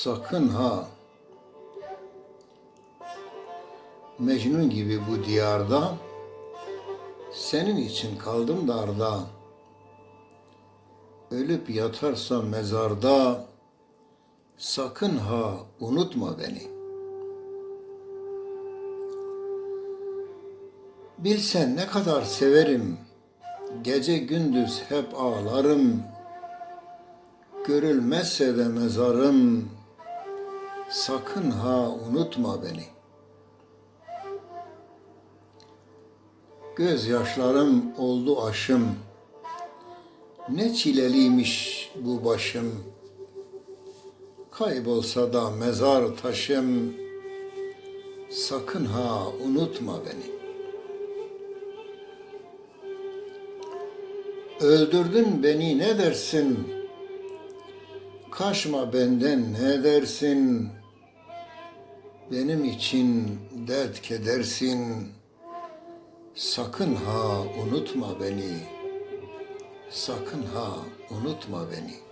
Sakın ha, Mecnun gibi bu diyarda, senin için kaldım darda. Ölüp yatarsam mezarda, sakın ha unutma beni. Bilsen ne kadar severim, gece gündüz hep ağlarım. Görülmezse de mezarım, sakın ha unutma beni. Gözyaşlarım oldu aşım, ne çileliymiş bu başım. Kaybolsa da mezar taşım, sakın ha unutma beni. Öldürdün beni ne dersin? Kaçma benden ne dersin? Benim için dert kedersin. Sakın ha unutma beni. Sakın ha unutma beni.